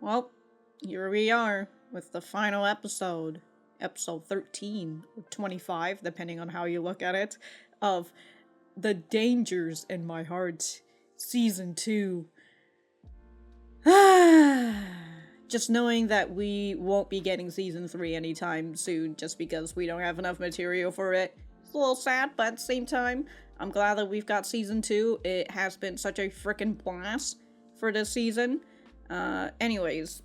Well, here we are with the final episode, episode 13 or 25, depending on how you look at it, of The Dangers in My Heart, Season 2. Just knowing that we won't be getting Season 3 anytime soon, just because we don't have enough material for it. It's a little sad, but at the same time, I'm glad that we've got Season 2. It has been such a freaking blast for this season. Anyways,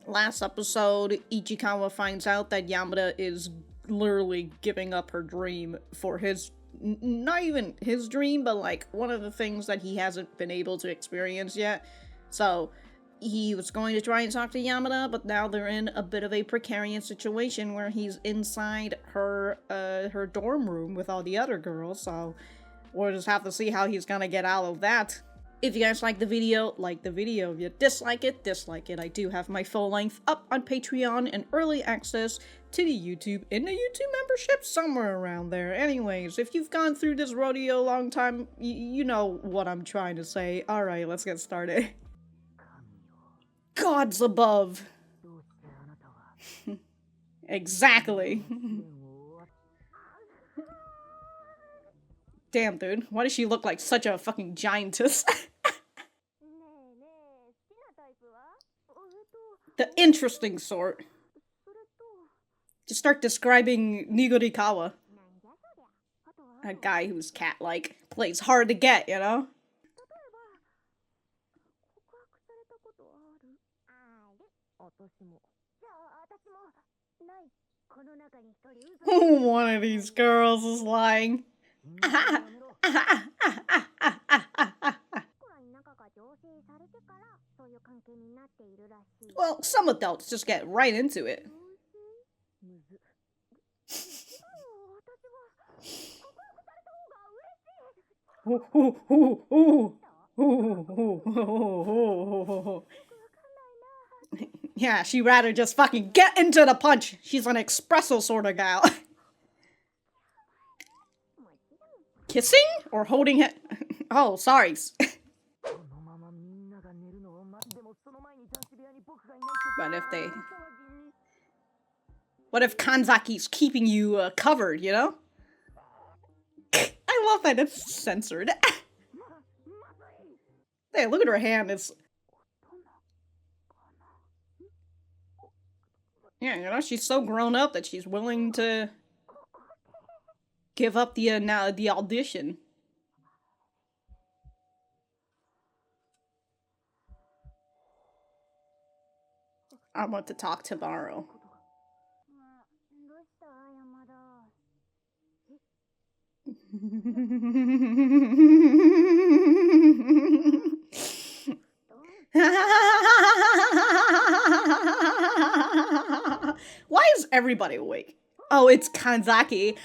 last episode, Ichikawa finds out that Yamada is literally giving up her dream for his, not even his dream, but like one of the things that he hasn't been able to experience yet. So he was going to try and talk to Yamada, but now they're in a bit of a precarious situation where he's inside her dorm room with all the other girls, so we'll just have to see how he's gonna get out of that. If you guys like the video, like the video. If you dislike it, dislike it. I do have my full length up on Patreon and early access to the YouTube in the YouTube membership somewhere around there. Anyways, if you've gone through this rodeo a long time, you know what I'm trying to say. Alright, let's get started. Gods above. Exactly. Damn, dude. Why does she look like such a fucking giantess? The interesting sort. Just start describing Nigorikawa. A guy who's cat-like. Plays hard to get, you know? One of these girls is lying. Well, some adults just get right into it. Yeah, she'd rather just fucking get into the punch. She's an espresso sort of gal. Kissing? Or holding it? Oh, sorry. But if they... What if Kanzaki's keeping you covered, you know? I love that it's censored. Hey, look at her hand. It's... Yeah, you know, she's so grown up that she's willing to give up the audition. I want to talk tomorrow. Why is everybody awake? Oh, it's Kanzaki.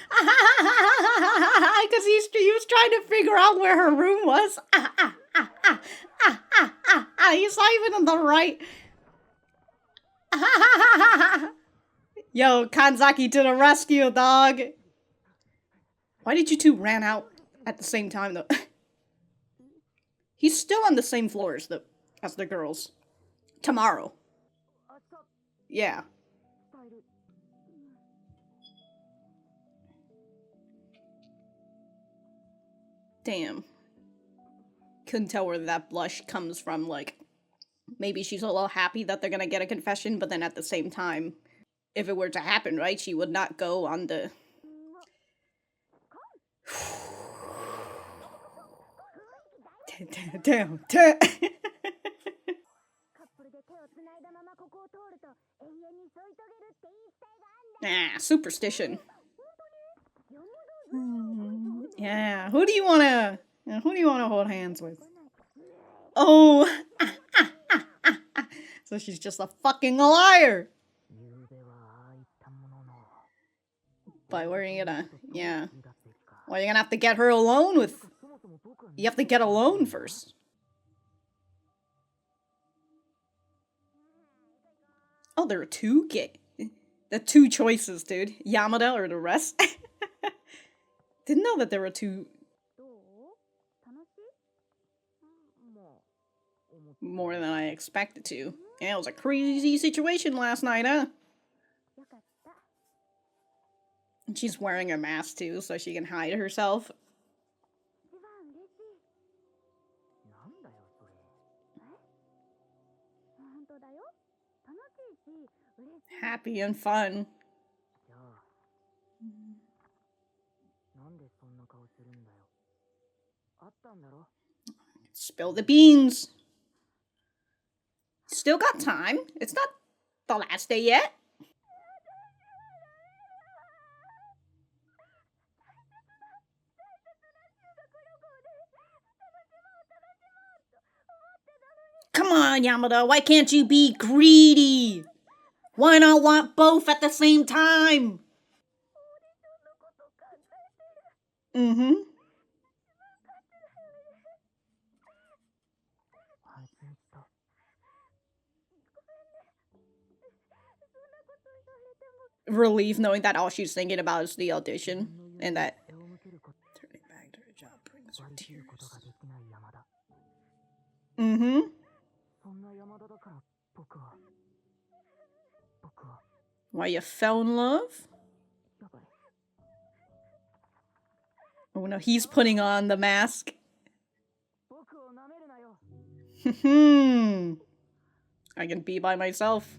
Because he was trying to figure out where her room was. He's not even on the right. Yo, Kanzaki to the rescue, dog. Why did you two ran out at the same time, though? He's still on the same floor as the girls. Tomorrow. Yeah. Damn. Couldn't tell where that blush comes from, like... Maybe she's a little happy that they're gonna get a confession, but then at the same time, if it were to happen, right, she would not go on the... Damn. Superstition. Yeah, who do you wanna hold hands with? Oh! So she's just a fucking liar! But where are you gonna... Yeah. Well, you're gonna have to get her alone with... You have to get alone first. Oh, there are two the two choices, dude. Yamada or the rest. Didn't know that there were two... More than I expected to. Yeah, it was a crazy situation last night, huh? And she's wearing a mask too, so she can hide herself. Happy and fun. Spill the beans. Still got time. It's not the last day yet. Come on, Yamada. Why can't you be greedy? Why not want both at the same time? Mm-hmm. Relief knowing that all she's thinking about is the audition and that turning back to her job brings her tears. Mm-hmm. Why you fell in love? Oh no, he's putting on the mask. I can be by myself.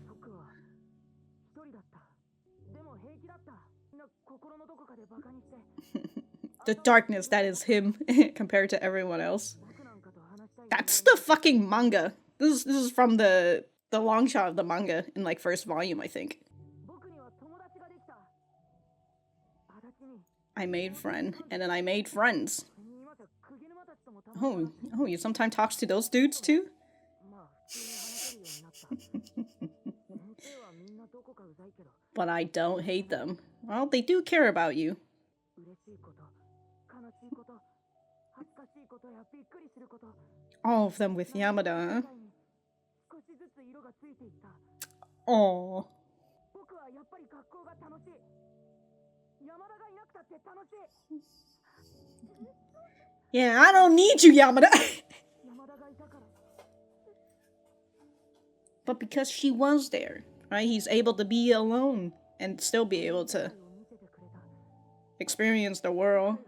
The darkness that is him compared to everyone else. That's the fucking manga. This is from the long shot of the manga in like first volume, I think. I made friend, and then I made friends. Oh, you sometimes talks to those dudes too? But I don't hate them. Well, they do care about you. All of them with Yamada, huh? Aww. Yeah, I don't need you, Yamada. But because she was there, right? He's able to be alone and still be able to experience the world.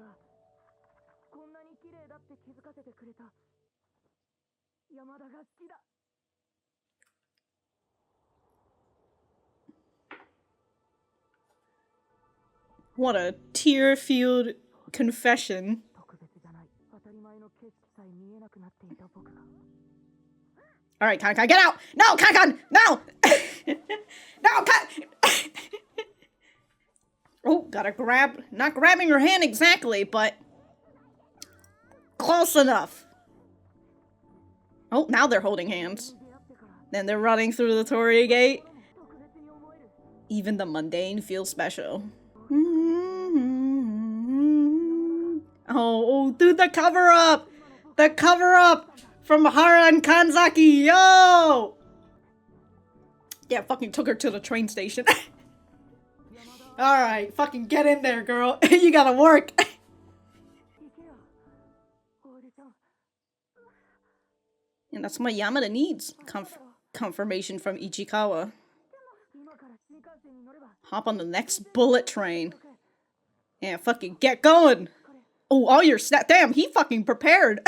What a tear-filled confession. Alright, Kakan, get out! No, Kakan! No! No, Oh, gotta grab... Not grabbing her hand exactly, but... close enough. Oh, now they're holding hands. Then they're running through the torii gate. Even the mundane feels special. Oh, dude, the cover-up! The cover-up from Hara and Kanzaki, yo! Yeah, fucking took her to the train station. Alright, fucking get in there, girl. You gotta work. And that's what Yamada needs. Confirmation from Ichikawa. Hop on the next bullet train. Yeah, fucking get going. Oh, all your snap. Damn, he fucking prepared.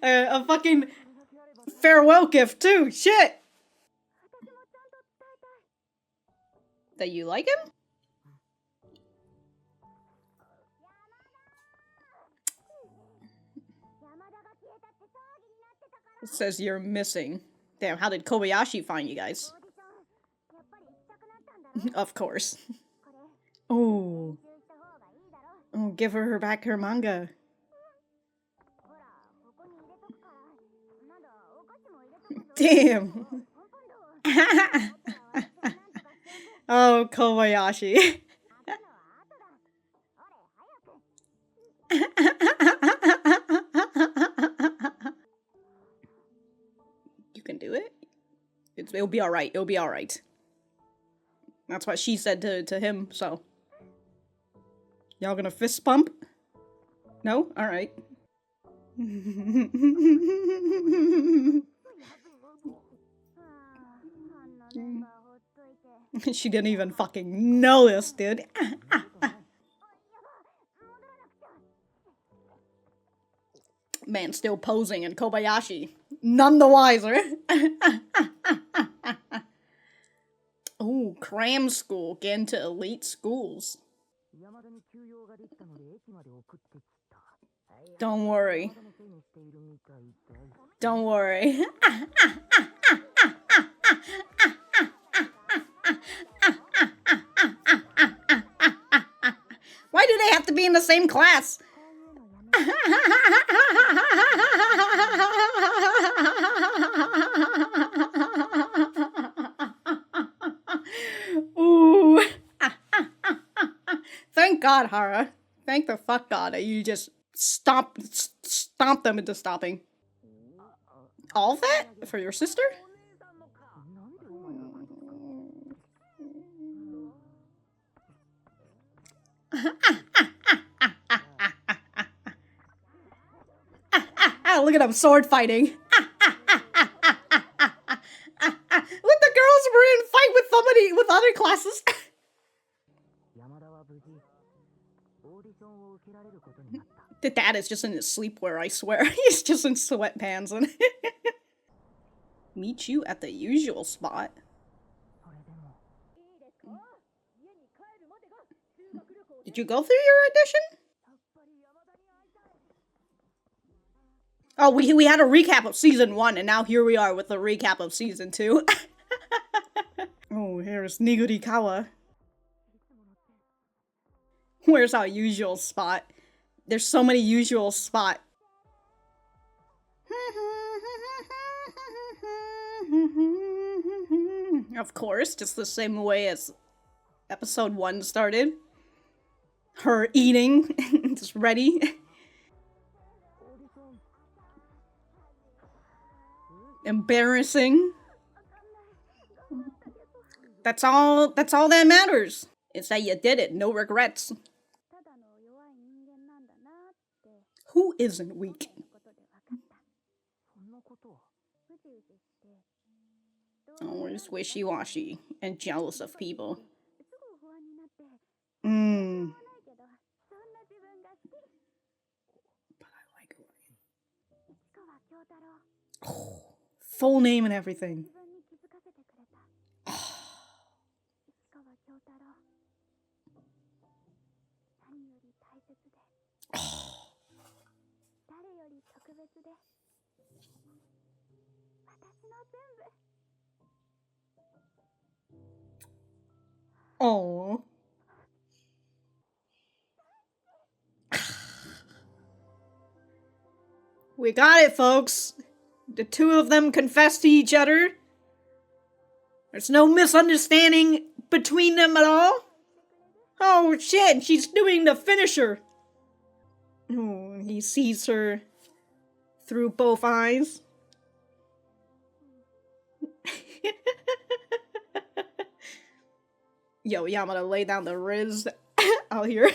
A fucking farewell gift too. Shit. That you like him? It says you're missing. Damn, how did Kobayashi find you guys? Of course. Oh. Oh, give her back her manga. Damn. Oh, Kobayashi. You can do it? It'll be alright. It'll be alright. That's what she said to him, so. Y'all gonna fist pump? No? She didn't even fucking know this, dude. Man still posing in Kobayashi. None the wiser. Ooh, cram school. Get into elite schools. Don't worry. Don't worry. Why do they have to be in the same class? Ooh. Thank God, Hara. Thank the fuck God that you just stomp them into stopping. All that? For your sister? Look at them sword fighting. Look, the girls were in fight with somebody with other classes. The dad is just in his sleepwear, I swear. He's just in sweatpants and meet you at the usual spot. Did you go through your audition? Oh, we had a recap of season 1, and now here we are with a recap of season 2. Oh, here's Nigurikawa. Where's our usual spot? There's so many usual spot. Of course, just the same way as episode 1 started. Her eating, just ready. Embarrassing. That's all that matters. It's that you did it, no regrets. Who isn't weak? Always wishy-washy and jealous of people. But I like it. Oh, full name and everything. Oh. We got it, folks. The two of them confess to each other. There's no misunderstanding between them at all. Oh shit, she's doing the finisher. Oh, he sees her through both eyes. Yo, Yamada, lay down the Riz out here.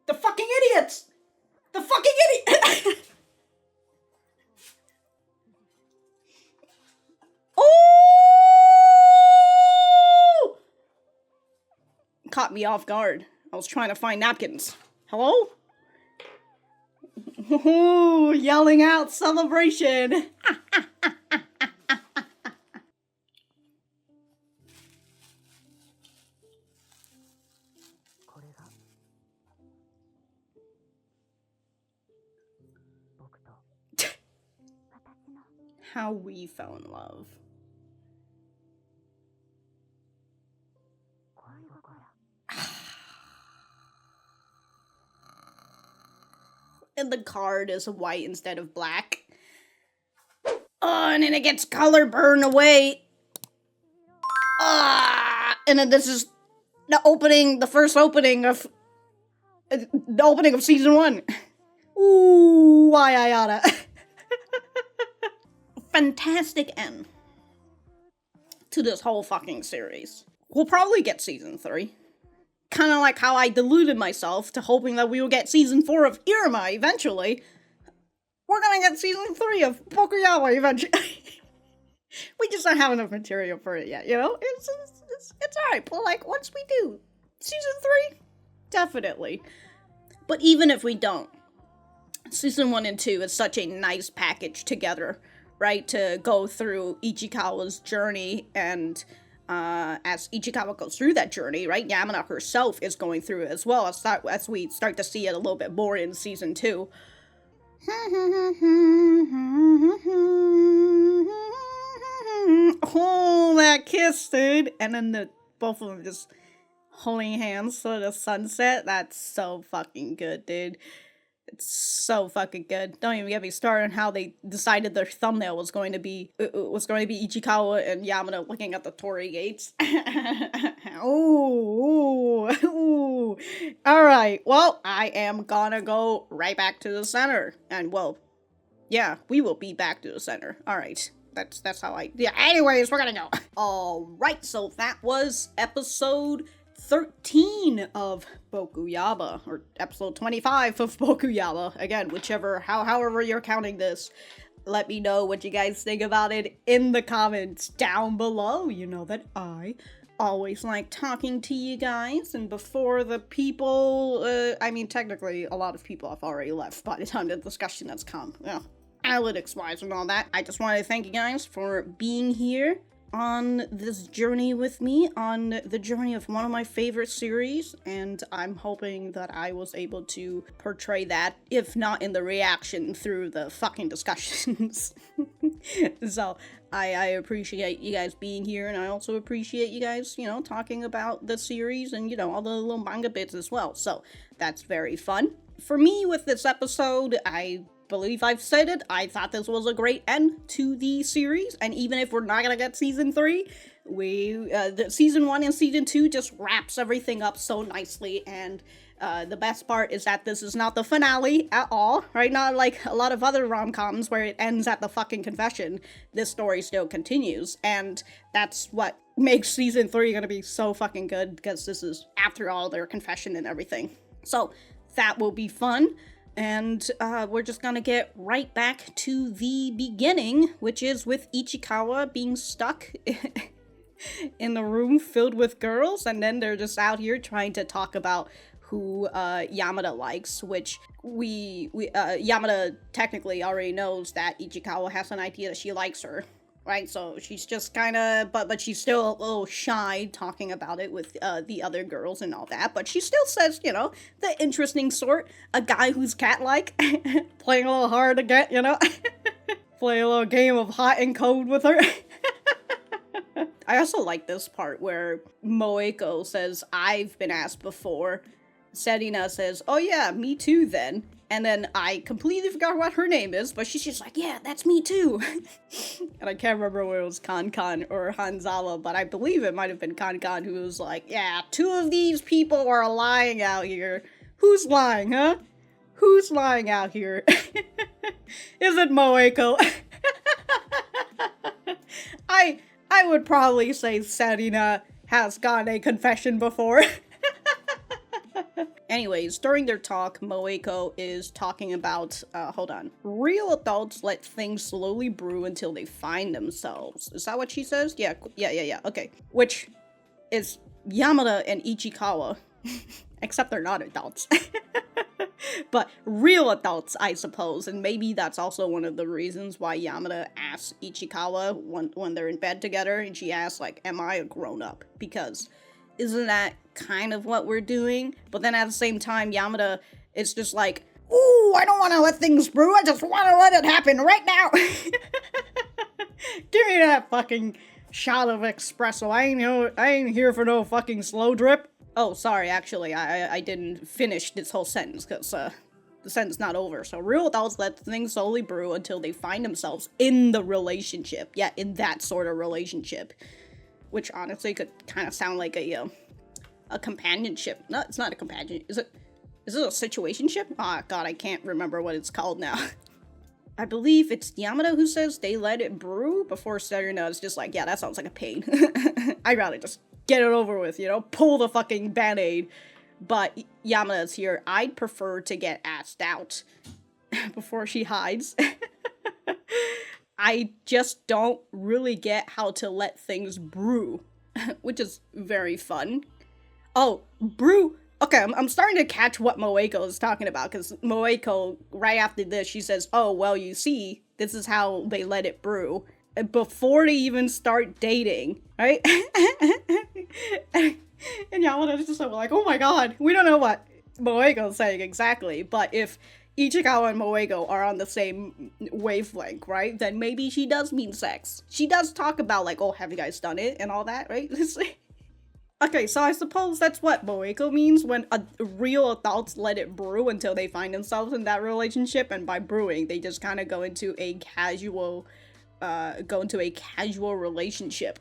The fucking idiots! The fucking idiot! Oh! Caught me off guard. I was trying to find napkins. Hello? Ooh, yelling out celebration. How we fell in love. And the card is white instead of black. Oh, and then it gets color burned away. And then this is the first opening of season 1. Ooh, Ayayada. Fantastic end to this whole fucking series. We'll probably get season 3. kind of like how I deluded myself to hoping that we will get season 4 of Iruma eventually. We're gonna get season 3 of BokuYaba eventually. We just don't have enough material for it yet, you know? It's alright, but like, once we do, season 3? Definitely. But even if we don't, season 1 and 2 is such a nice package together, right? To go through Ichikawa's journey, and as Ichikawa goes through that journey, right? Yamada herself is going through it as well, as we start to see it a little bit more in season 2. Oh, that kiss, dude! And then both of them just holding hands to the sunset. That's so fucking good, dude. It's so fucking good. Don't even get me started on how they decided their thumbnail was going to be Ichikawa and Yamada looking at the torii gates. Ooh. Alright, well, I am gonna go right back to the center. And, well, yeah, we will be back to the center. Alright. That's how anyways, we're gonna go. Alright, so that was episode 13 of BokuYaba, or episode 25 of BokuYaba. Again, however you're counting this. Let me know what you guys think about it in the comments down below. You know that I always like talking to you guys, and before the people, technically a lot of people have already left by the time the discussion has come. Analytics-wise and all that. I just want to thank you guys for being here on this journey with me, on the journey of one of my favorite series, and I'm hoping that I was able to portray that, if not in the reaction, through the fucking discussions. So, I appreciate you guys being here, and I also appreciate you guys, talking about the series and, all the little manga bits as well. So, that's very fun. For me, with this episode, I believe I've said it, I thought this was a great end to the series, and even if we're not gonna get season 3, the season 1 and season 2 just wraps everything up so nicely, and the best part is that this is not the finale at all, right? Not like a lot of other rom-coms where it ends at the fucking confession. This story still continues, and that's what makes season 3 gonna be so fucking good, because this is after all their confession and everything. So, that will be fun. And we're just gonna get right back to the beginning, which is with Ichikawa being stuck in the room filled with girls, and then they're just out here trying to talk about who Yamada likes, which Yamada technically already knows that Ichikawa has an idea that she likes her. Right, so she's just kind of, but she's still a little shy talking about it with the other girls and all that, but she still says, the interesting sort, a guy who's cat-like, playing a little hard to get, play a little game of hot and cold with her. I also like this part where Moeko says, I've been asked before, Serena says, oh yeah, me too then. And then I completely forgot what her name is, but she's just like, yeah, that's me too. And I can't remember whether it was Kankan or Hanzawa, but I believe it might have been Kankan who was like, yeah, 2 of these people are lying out here. Who's lying, huh? Who's lying out here? Is it Moeko? I would probably say Serena has gotten a confession before. Anyways, during their talk, Moeko is talking about, real adults let things slowly brew until they find themselves. Is that what she says? Yeah, okay. Which is Yamada and Ichikawa, except they're not adults. But real adults, I suppose, and maybe that's also one of the reasons why Yamada asks Ichikawa when they're in bed together, and she asks, like, am I a grown-up? Because isn't that kind of what we're doing? But then at the same time, Yamada is just like, ooh, I don't want to let things brew, I just want to let it happen right now. Give me that fucking shot of espresso. I ain't here for no fucking slow drip. Oh, sorry, actually, I didn't finish this whole sentence, because the sentence not over. So real adults let things slowly brew until they find themselves in the relationship. Yeah, in that sort of relationship. Which honestly could kind of sound like a companionship. No, it's not a companion. Is it a situationship? Ah, God, I can't remember what it's called now. I believe it's Yamada who says they let it brew before Serena is just like, yeah, that sounds like a pain. I'd rather just get it over with, you know? Pull the fucking band-aid. But Yamada's here. I'd prefer to get asked out before she hides. I just don't really get how to let things brew, which is very fun. Oh, brew. Okay, I'm starting to catch what Moeko is talking about, because Moeko, right after this, she says, oh, well, you see, this is how they let it brew. Before they even start dating, right? And Yamada's just like, oh my god, we don't know what Moeko's saying exactly, but if Ichikawa and Moeko are on the same wavelength, right, then maybe she does mean sex. She does talk about, like, oh, have you guys done it, and all that, right? Okay, so I suppose that's what Moeko means when real adults let it brew until they find themselves in that relationship, and by brewing, they just kind of go into a casual relationship.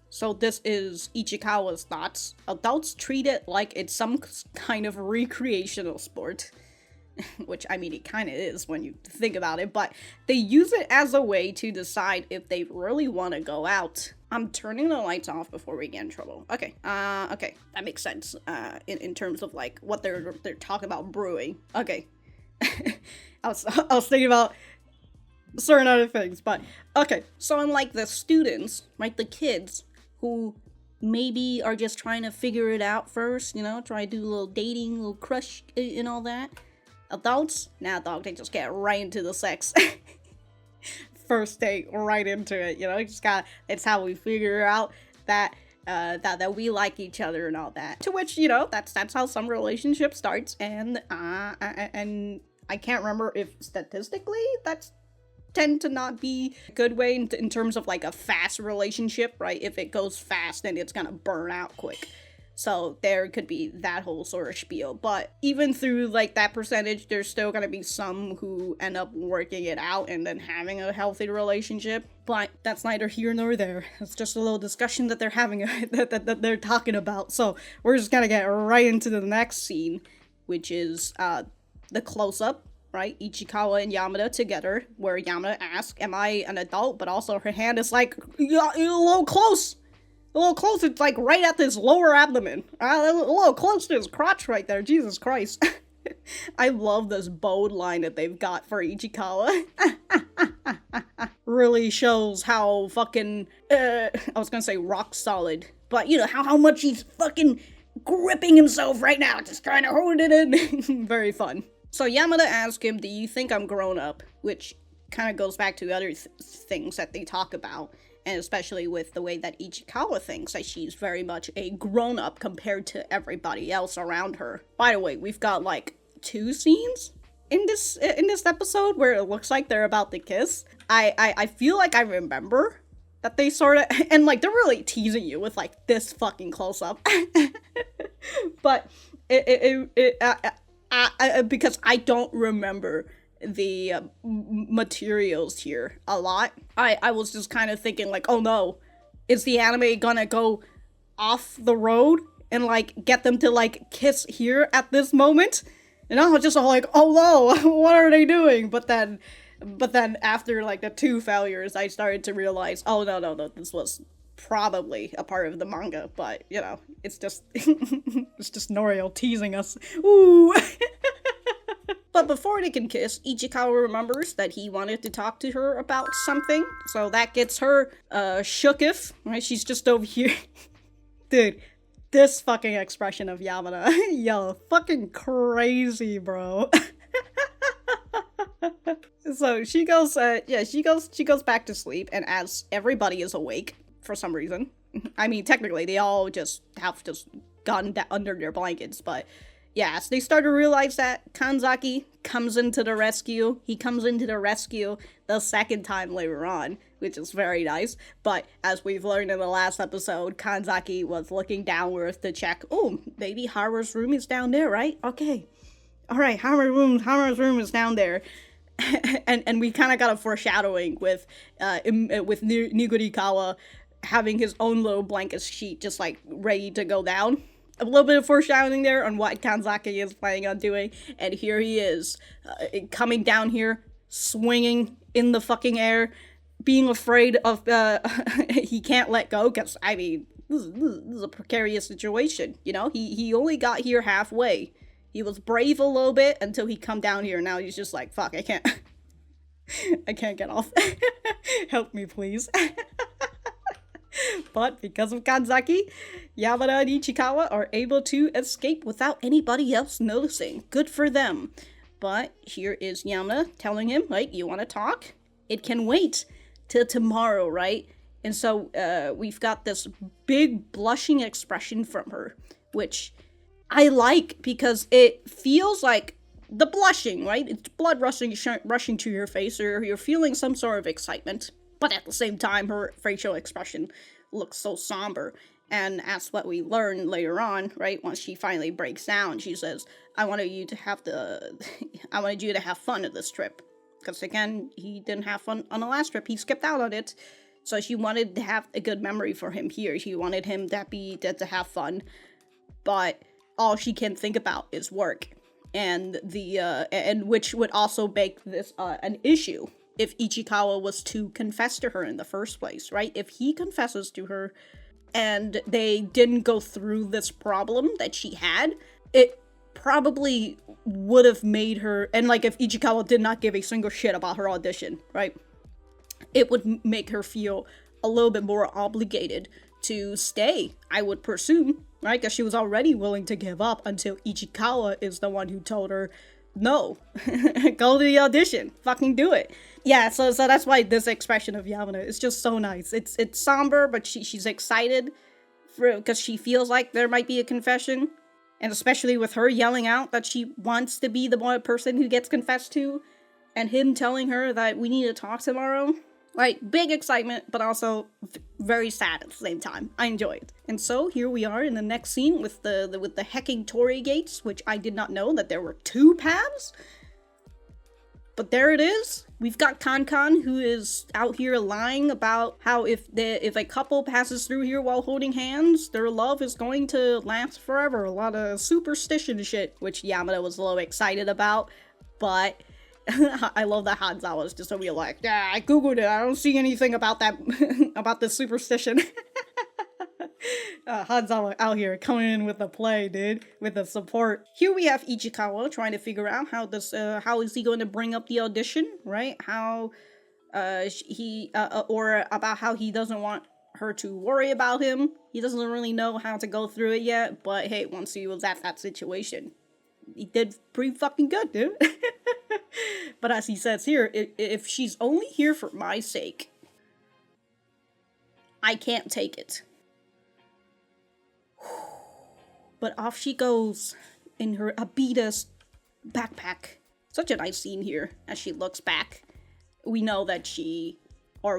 So this is Ichikawa's thoughts. Adults treat it like it's some kind of recreational sport. Which, I mean, it kind of is when you think about it, but they use it as a way to decide if they really want to go out. I'm turning the lights off before we get in trouble. Okay, okay, that makes sense, in terms of, like, what they're talking about brewing. Okay. I was thinking about certain other things, but, okay. So unlike the students, right, the kids, who maybe are just trying to figure it out first, you know, try to do a little dating, a little crush, and all that. Adults, nah, dog, they just get right into the sex. First date, right into it, you know, it's how we figure out that we like each other and all that. To which, you know, that's how some relationship starts, and I can't remember if statistically that's tend to not be a good way in terms of, like, a fast relationship, right? If it goes fast, then it's gonna burn out quick. So there could be that whole sort of spiel. But even through, like, that percentage, there's still gonna be some who end up working it out and then having a healthy relationship. But that's neither here nor there. It's just a little discussion that they're having, that they're talking about. So we're just gonna get right into the next scene, which is the close-up, right? Ichikawa and Yamada together, where Yamada asks, am I an adult? But also her hand is like, you're a little close. A little close, it's like right at this lower abdomen. A little close to his crotch right there, Jesus Christ. I love this bold line that they've got for Ichikawa. Really shows how fucking, I was gonna say rock solid, but you know, how much he's fucking gripping himself right now, just trying to hold it in. Very fun. So Yamada asks him, do you think I'm grown up? Which kind of goes back to other things that they talk about. And especially with the way that Ichikawa thinks that she's very much a grown-up compared to everybody else around her. By the way, we've got, like, 2 scenes in this episode where it looks like they're about to kiss. I feel like I remember that they sort of, and, like, they're really teasing you with, like, this fucking close-up. But because I don't remember the materials here a lot. I was just kind of thinking, like, oh no, is the anime gonna go off the road and, like, get them to, like, kiss here at this moment? And I was just all like, oh no, what are they doing? But then after, like, the 2 failures, I started to realize, oh no, this was probably a part of the manga, but, you know, it's just it's just Norio teasing us. Ooh. But before they can kiss, Ichikawa remembers that he wanted to talk to her about something, so that gets her shooketh, right? She's just over here. Dude, this fucking expression of Yamada, yo, fucking crazy, bro. So she goes, she goes back to sleep, and as everybody is awake for some reason, I mean, technically they all just have just gotten under their blankets, but yeah, so they start to realize that Kanzaki comes into the rescue. He comes into the rescue the second time later on, which is very nice. But as we've learned in the last episode, Kanzaki was looking downwards to check, oh, maybe Hara's room is down there, right? Okay. Alright, Hara's room is down there. and we kind of got a foreshadowing with Nigurikawa having his own little blanket sheet just, like, ready to go down. A little bit of foreshadowing there on what Kanzaki is planning on doing, and here he is, coming down here, swinging in the fucking air, being afraid of, he can't let go, because, I mean, this is a precarious situation, you know? He only got here halfway. He was brave a little bit until he come down here. Now he's just like, fuck, I can't. I can't get off. Help me, please. But because of Kanzaki, Yamada and Ichikawa are able to escape without anybody else noticing. Good for them. But here is Yamada telling him, like, you want to talk? It can wait till tomorrow, right? And so we've got this big blushing expression from her, which I like because it feels like the blushing, right? It's blood rushing to your face, or you're feeling some sort of excitement. But at the same time, her facial expression looks so somber. And as what we learn later on, right, once she finally breaks down, she says, I wanted you to have fun at this trip. Because again, he didn't have fun on the last trip. He skipped out on it. So she wanted to have a good memory for him here. She wanted him to have fun. But all she can think about is work. And and which would also make this an issue if Ichikawa was to confess to her in the first place, right? If he confesses to her and they didn't go through this problem that she had, it probably would have made her, and like if Ichikawa did not give a single shit about her audition, right? It would make her feel a little bit more obligated to stay, I would presume, right? Because she was already willing to give up until Ichikawa is the one who told her, no, go to the audition, fucking do it. Yeah, so that's why this expression of Yamada is just so nice. It's somber, but she's excited because she feels like there might be a confession. And especially with her yelling out that she wants to be the one person who gets confessed to, and him telling her that we need to talk tomorrow. Like, big excitement, but also very sad at the same time. I enjoy it. And so here we are in the next scene with the hecking torii gates, which I did not know that there were 2 paths. But there it is. We've got Kankan, who is out here lying about how if a couple passes through here while holding hands, their love is going to last forever. A lot of superstition shit, which Yamada was a little excited about, but I love that Hanzawa was just so real, like, yeah, I googled it, I don't see anything about that, about this superstition. Hanzawa out here coming in with the play, dude, with the support. Here we have Ichikawa trying to figure out how is he going to bring up the audition, right? How, or about how he doesn't want her to worry about him. He doesn't really know how to go through it yet, but hey, once he was at that situation, he did pretty fucking good, dude. But as he says here, if she's only here for my sake, I can't take it. But off she goes in her Abita's backpack. Such a nice scene here as she looks back. We know that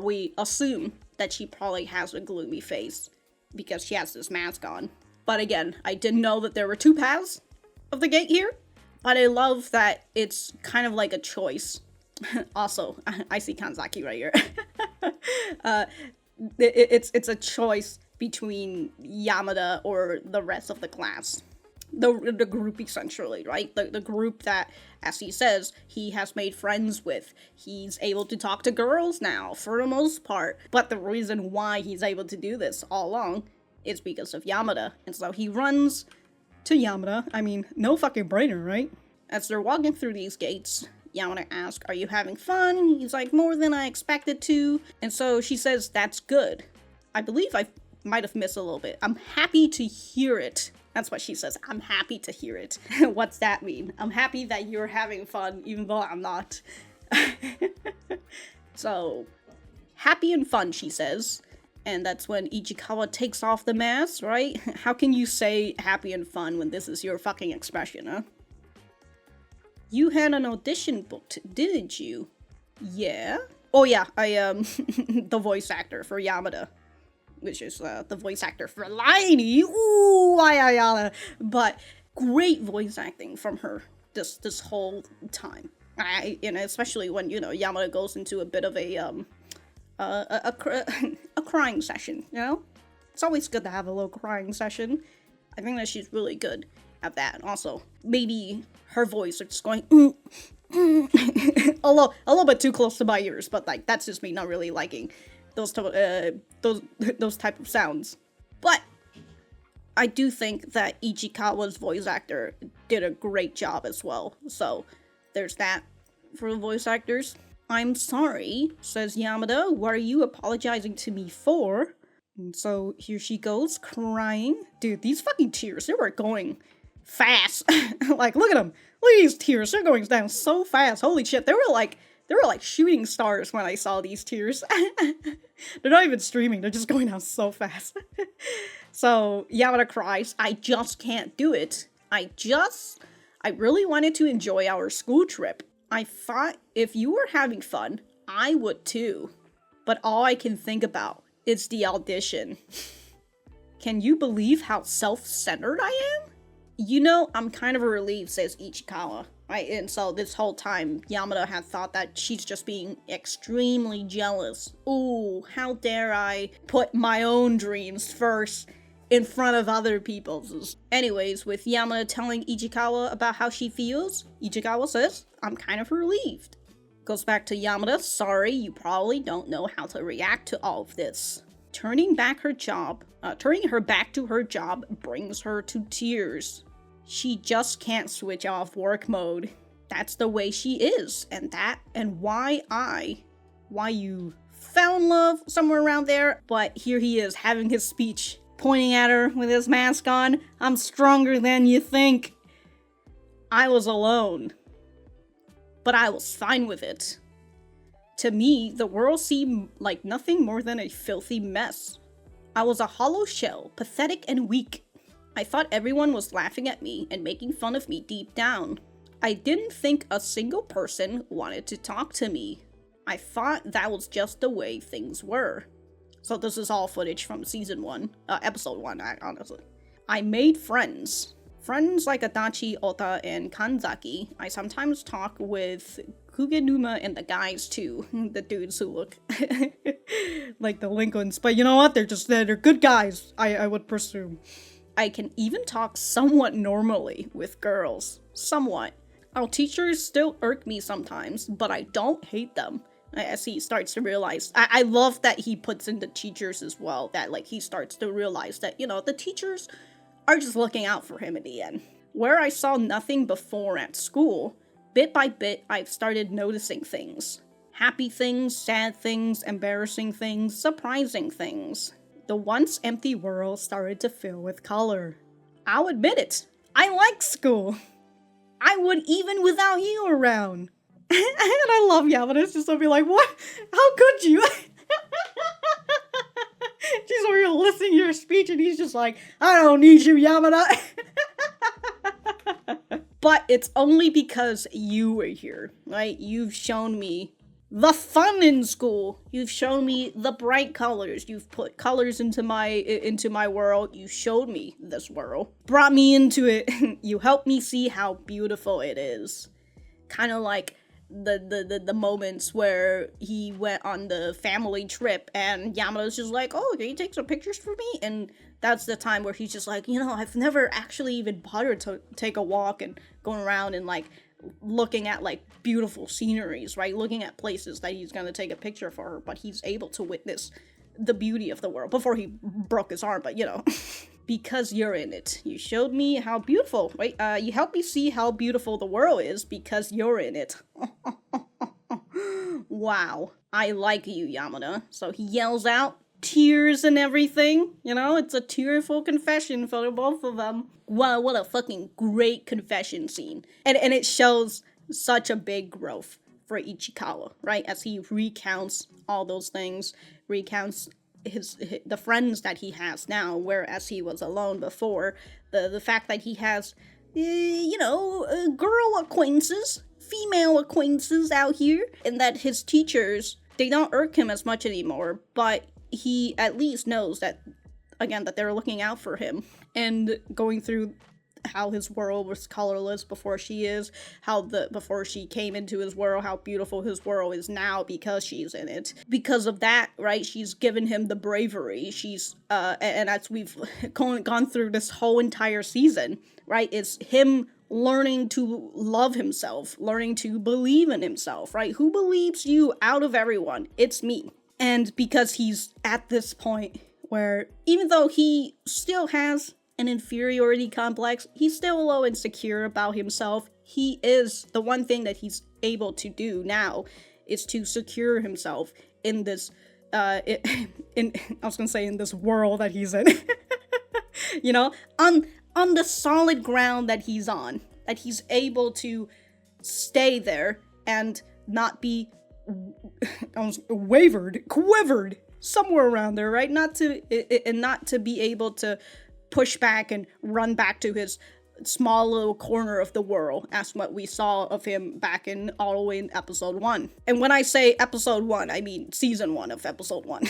we assume that she probably has a gloomy face because she has this mask on. But again, I didn't know that there were 2 paths of the gate here. But I love that it's kind of like a choice. Also, I see Kanzaki right here. It's a choice between Yamada or the rest of the class. The group, essentially, right? The group that, as he says, he has made friends with. He's able to talk to girls now, for the most part. But the reason why he's able to do this all along is because of Yamada. And so he runs to Yamada. I mean, no fucking brainer, right? As they're walking through these gates, Yamada asks, are you having fun? He's like, more than I expected to. And so she says, that's good. I believe I might have missed a little bit. I'm happy to hear it. That's what she says. I'm happy to hear it. What's that mean? I'm happy that you're having fun, even though I'm not. So, happy and fun, she says. And that's when Ichikawa takes off the mask, right? How can you say happy and fun when this is your fucking expression, huh? You had an audition booked, didn't you? Yeah? Oh yeah, the voice actor for Yamada. Which is, the voice actor for Laini. Ooh, ayayana. But great voice acting from her this whole time. And especially when, Yamada goes into a bit of a crying session, you know? It's always good to have a little crying session. I think that she's really good at that. Also, maybe her voice is just going a little bit too close to my ears, but like that's just me not really liking those type of sounds. But I do think that Ichikawa's voice actor did a great job as well. So there's that for the voice actors. I'm sorry, says Yamada. What are you apologizing to me for? And so here she goes, crying. Dude, these fucking tears, they were going fast. Like, look at them. Look at these tears. They're going down so fast. Holy shit. They were like shooting stars when I saw these tears. They're not even streaming. They're just going down so fast. So Yamada cries, I just can't do it. I really wanted to enjoy our school trip. I thought if you were having fun, I would too. But all I can think about is the audition. Can you believe how self-centered I am? You know, I'm kind of relieved, says Ichikawa. Right? And so this whole time, Yamada had thought that she's just being extremely jealous. Ooh, how dare I put my own dreams first in front of other people's. Anyways, with Yamada telling Ichikawa about how she feels, Ichikawa says, I'm kind of relieved. Goes back to Yamada, sorry, you probably don't know how to react to all of this. Turning her back to her job brings her to tears. She just can't switch off work mode. That's the way she is, and why you found love somewhere around there, but here he is having his speech, pointing at her with his mask on. I'm stronger than you think. I was alone, but I was fine with it. To me, the world seemed like nothing more than a filthy mess. I was a hollow shell, pathetic and weak. I thought everyone was laughing at me and making fun of me deep down. I didn't think a single person wanted to talk to me. I thought that was just the way things were. So this is all footage from season 1, episode 1, honestly. I made friends. Friends like Adachi, Ota, and Kanzaki. I sometimes talk with Kugenuma and the guys too. The dudes who look like delinquents. But you know what? They're good guys, I would presume. I can even talk somewhat normally with girls. Somewhat. Our teachers still irk me sometimes, but I don't hate them. As he starts to realize, I love that he puts in the teachers as well, that like he starts to realize that, you know, the teachers are just looking out for him in the end. Where I saw nothing before at school, bit by bit I've started noticing things. Happy things, sad things, embarrassing things, surprising things. The once empty world started to fill with color. I'll admit it, I like school. I would even without you around. And I love Yamada just to be like, what? How could you? She's over here listening to your speech and he's just like, I don't need you, Yamada. But it's only because you were here, right? You've shown me the fun in school. You've shown me the bright colors. You've put colors into my world. You showed me this world. Brought me into it. You helped me see how beautiful it is. Kind of like the moments where he went on the family trip and Yamada's just like, oh, can you take some pictures for me? And that's the time where he's just like, you know, I've never actually even bothered to take a walk and going around and like looking at like beautiful sceneries, right? Looking at places that he's gonna take a picture for her, but he's able to witness the beauty of the world before he broke his arm, but you know. Because you're in it. You showed me how beautiful, right? You helped me see how beautiful the world is because you're in it. Wow. I like you, Yamada. So he yells out, tears and everything. You know, it's a tearful confession for the both of them. Wow, what a fucking great confession scene. And it shows such a big growth for Ichikawa, right? As he recounts all those things, recounts the friends that he has now, whereas he was alone before. The fact that he has, girl acquaintances, female acquaintances out here, and that his teachers, they don't irk him as much anymore, but he at least knows that, again, that they're looking out for him, and going through how his world was colorless before she is, before she came into his world, how beautiful his world is now because she's in it. Because of that, right, she's given him the bravery. She's, and as we've gone through this whole entire season, right, it's him learning to love himself, learning to believe in himself, right? Who believes you out of everyone? It's me. And because he's at this point where even though he still has an inferiority complex, he's still a little insecure about himself. He is the one thing that he's able to do now is to secure himself in this in this world that he's in. You know, on the solid ground that he's on, that he's able to stay there and not be quivered somewhere around there, right? Not to be able to push back and run back to his small little corner of the world, as what we saw of him back in all the way in episode 1. And when I say episode 1, I mean season 1 of episode 1.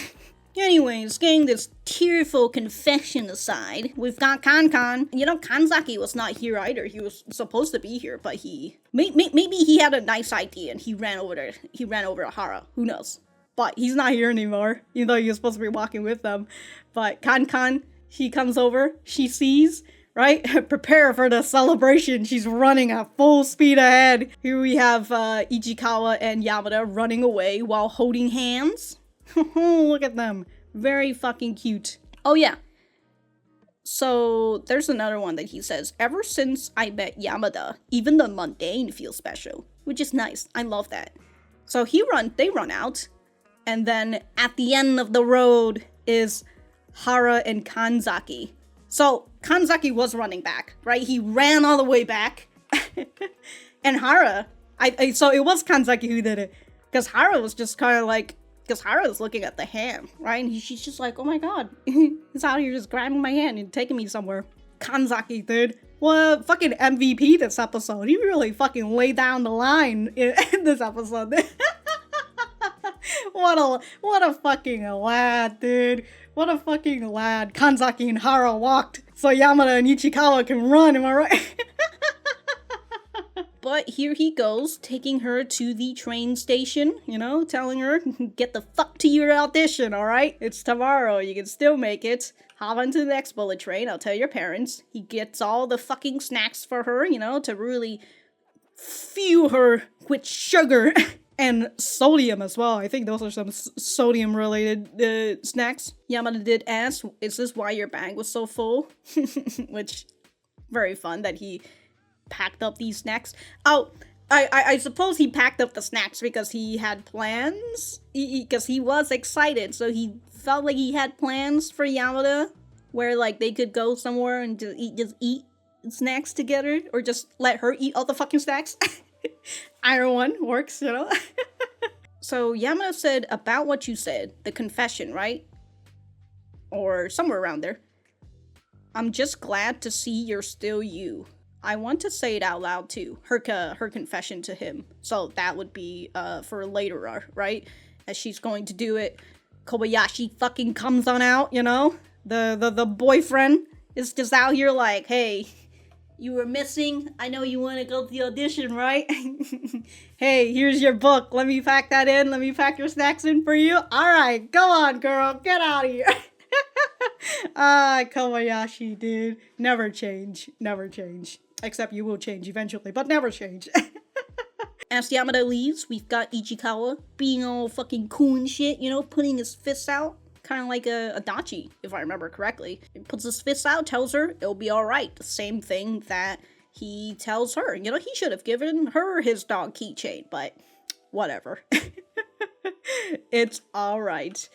Anyways, getting this tearful confession aside, we've got Kankan. You know, Kanzaki was not here either. He was supposed to be here, but maybe he had a nice idea and he ran over to Hara. Who knows? But he's not here anymore, even though he was supposed to be walking with them. But Kankan, she comes over, she sees, right? Prepare for the celebration. She's running at full speed ahead. Here we have Ichikawa and Yamada running away while holding hands. Look at them. Very fucking cute. Oh yeah. So there's another one that he says, ever since I met Yamada, even the mundane feels special, which is nice. I love that. So they run out, and then at the end of the road is Hara and Kanzaki. So Kanzaki was running back, right? He ran all the way back. And Hara, so it was Kanzaki who did it, because Hara was just kind of like, because Hara is looking at the hand, right? And she's just like, oh my god, he's out here just grabbing my hand and taking me somewhere. Kanzaki, dude. Well, fucking MVP this episode. He really fucking laid down the line in this episode. What a fucking lad, dude. What a fucking lad. Kanzaki and Hara walked so Yamada and Ichikawa can run, am I right? But here he goes, taking her to the train station, you know, telling her, get the fuck to your audition, alright? It's tomorrow, you can still make it. Hop onto the next bullet train, I'll tell your parents. He gets all the fucking snacks for her, you know, to really fuel her with sugar and sodium as well. I think those are some sodium-related snacks. Yamada did ask, is this why your bag was so full? Which, very fun that he packed up these snacks. Oh, I suppose he packed up the snacks because he had plans? Because he was excited, so he felt like he had plans for Yamada, where, like, they could go somewhere and just eat snacks together, or just let her eat all the fucking snacks. Either one works, you know? So Yamada said, about what you said, the confession, right? Or somewhere around there. I'm just glad to see you're still you. I want to say it out loud too. Her confession to him. So that would be for later, right? As she's going to do it, Kobayashi fucking comes on out, you know? The boyfriend is just out here like, hey, you were missing. I know you want to go to the audition, right? Hey, here's your book. Let me pack that in. Let me pack your snacks in for you. Alright, go on, girl. Get out of here. Kobayashi, dude. Never change. Never change. Except you will change eventually, but never change. As Yamada leaves, we've got Ichikawa being all fucking cool and shit, you know, putting his fists out. Kind of like a Dachi, if I remember correctly. He puts his fists out, tells her it'll be alright. The same thing that he tells her. You know, he should have given her his dog keychain, but whatever. It's alright.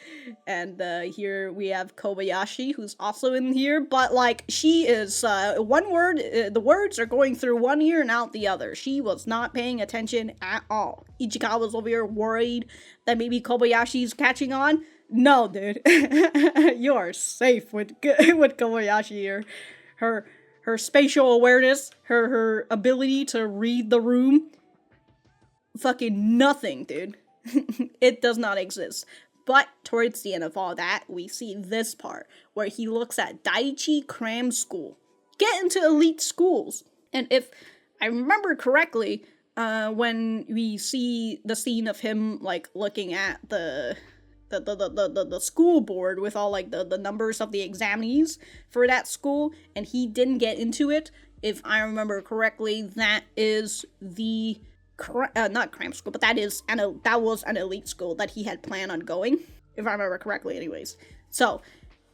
And here we have Kobayashi, who's also in here, but like, she is, one word, the words are going through one ear and out the other. She was not paying attention at all. Ichikawa was over here worried that maybe Kobayashi's catching on. No, dude. You are safe with Kobayashi here. Her spatial awareness, her ability to read the room, fucking nothing, dude. It does not exist. But towards the end of all that, we see this part where he looks at Daiichi Cram School. Get into elite schools. And if I remember correctly, when we see the scene of him like looking at the school board with all like the numbers of the examinees for that school, and he didn't get into it, if I remember correctly, that is the not cram school, but that was an elite school that he had planned on going, if I remember correctly anyways. So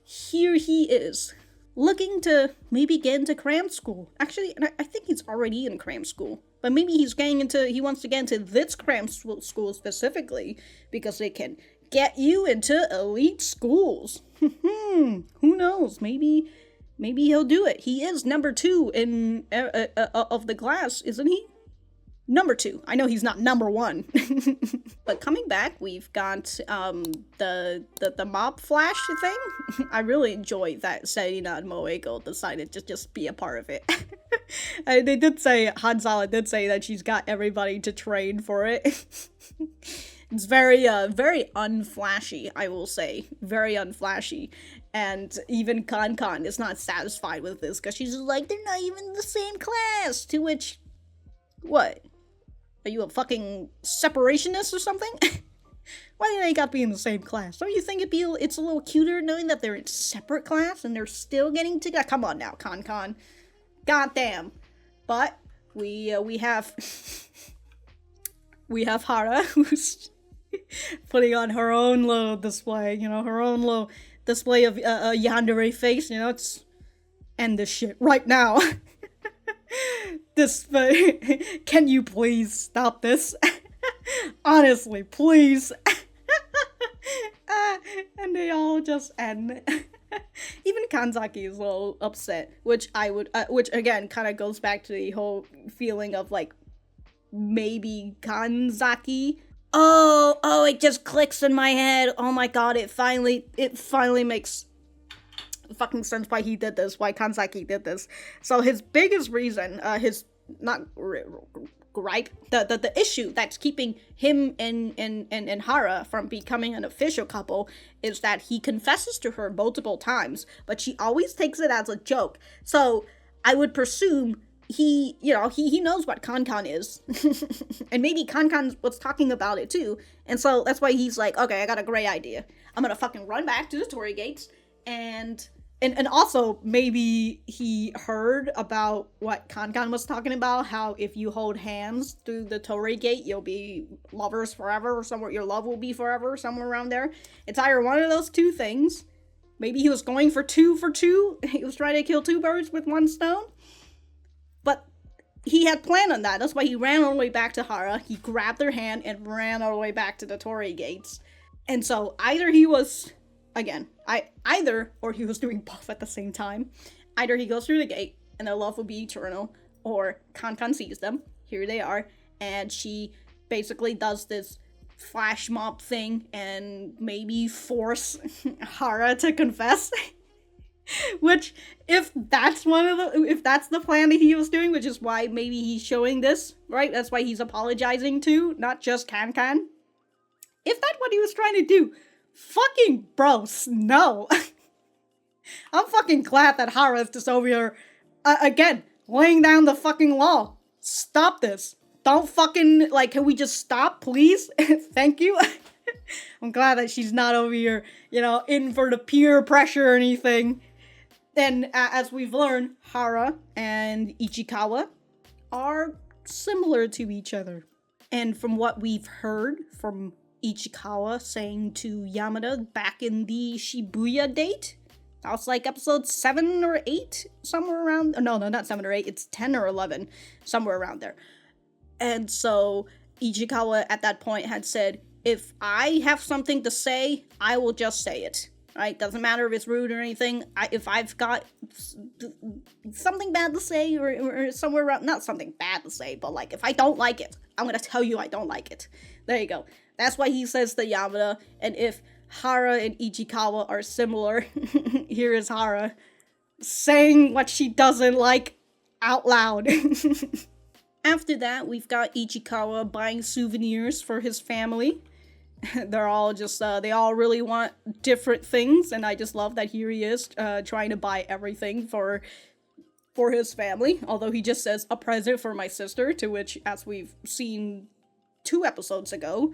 here he is, looking to maybe get into cram school. Actually, I think he's already in cram school. But maybe he wants to get into this cram school specifically because it can get you into elite schools. Who knows? Maybe he'll do it. He is number 2 in of the class, isn't he? Number 2. I know he's not number 1. But coming back, we've got the mob flash thing. I really enjoyed that Serena and Moeko decided to just be a part of it. They did say, Hanzala did say that she's got everybody to train for it. It's very unflashy, I will say. Very unflashy. And even KAKAN is not satisfied with this, because she's like, they're not even in the same class! To which, what? Are you a fucking separationist or something? Why do they gotta be in the same class? Don't you think it's a little cuter knowing that they're in separate class and they're still getting together? Come on now, KAKAN. Goddamn. But we have Hara, who's putting on her own little display, her own little display of yandere face, it's end this shit right now. Can you please stop this? Honestly, please. And they all just end. Even Kanzaki is a little upset, which again kind of goes back to the whole feeling of like maybe Kanzaki. Oh, it just clicks in my head. Oh my god, it finally makes fucking sense why he did this, why Kanzaki did this. So his biggest reason, gripe, the issue that's keeping him and Hara from becoming an official couple is that he confesses to her multiple times, but she always takes it as a joke. So I would presume he knows what KAKAN is. And maybe KAKAN was talking about it too. And so that's why he's like, okay, I got a great idea. I'm gonna fucking run back to the torii gates and also maybe he heard about what KAKAN was talking about, how if you hold hands through the torii gate, you'll be lovers forever, or somewhere your love will be forever, somewhere around there. It's either one of those two things. Maybe he was going for 2 for 2. He was trying to kill 2 birds with 1 stone. But he had planned on that. That's why he ran all the way back to Hara. He grabbed her hand and ran all the way back to the torii gates. And so either he was, again, or he was doing both at the same time. Either he goes through the gate and their love will be eternal, or KAKAN sees them. Here they are. And she basically does this flash mob thing and maybe force Hara to confess. Which, if that's the plan that he was doing, which is why maybe he's showing this, right? That's why he's apologizing to, not just KAKAN. If that's what he was trying to do, fucking bros, no. I'm fucking glad that Hara is just over here, again, laying down the fucking law. Stop this. Don't fucking, can we just stop, please? Thank you. I'm glad that she's not over here, in for the peer pressure or anything. And as we've learned, Hara and Ichikawa are similar to each other. And from what we've heard from Ichikawa saying to Yamada back in the Shibuya date, that was like episode 7 or 8, somewhere around, no, not 7 or 8, it's 10 or 11, somewhere around there. And so Ichikawa at that point had said, if I have something to say, I will just say it. Right? Doesn't matter if it's rude or anything. If I've got something bad to say, or somewhere around, not something bad to say, but if I don't like it, I'm gonna tell you I don't like it. There you go. That's why he says to Yamada. And if Hara and Ichikawa are similar, here is Hara saying what she doesn't like out loud. After that, we've got Ichikawa buying souvenirs for his family. They're all just, they all really want different things, and I just love that here he is, trying to buy everything for his family, although he just says, a present for my sister, to which, as we've seen 2 episodes ago,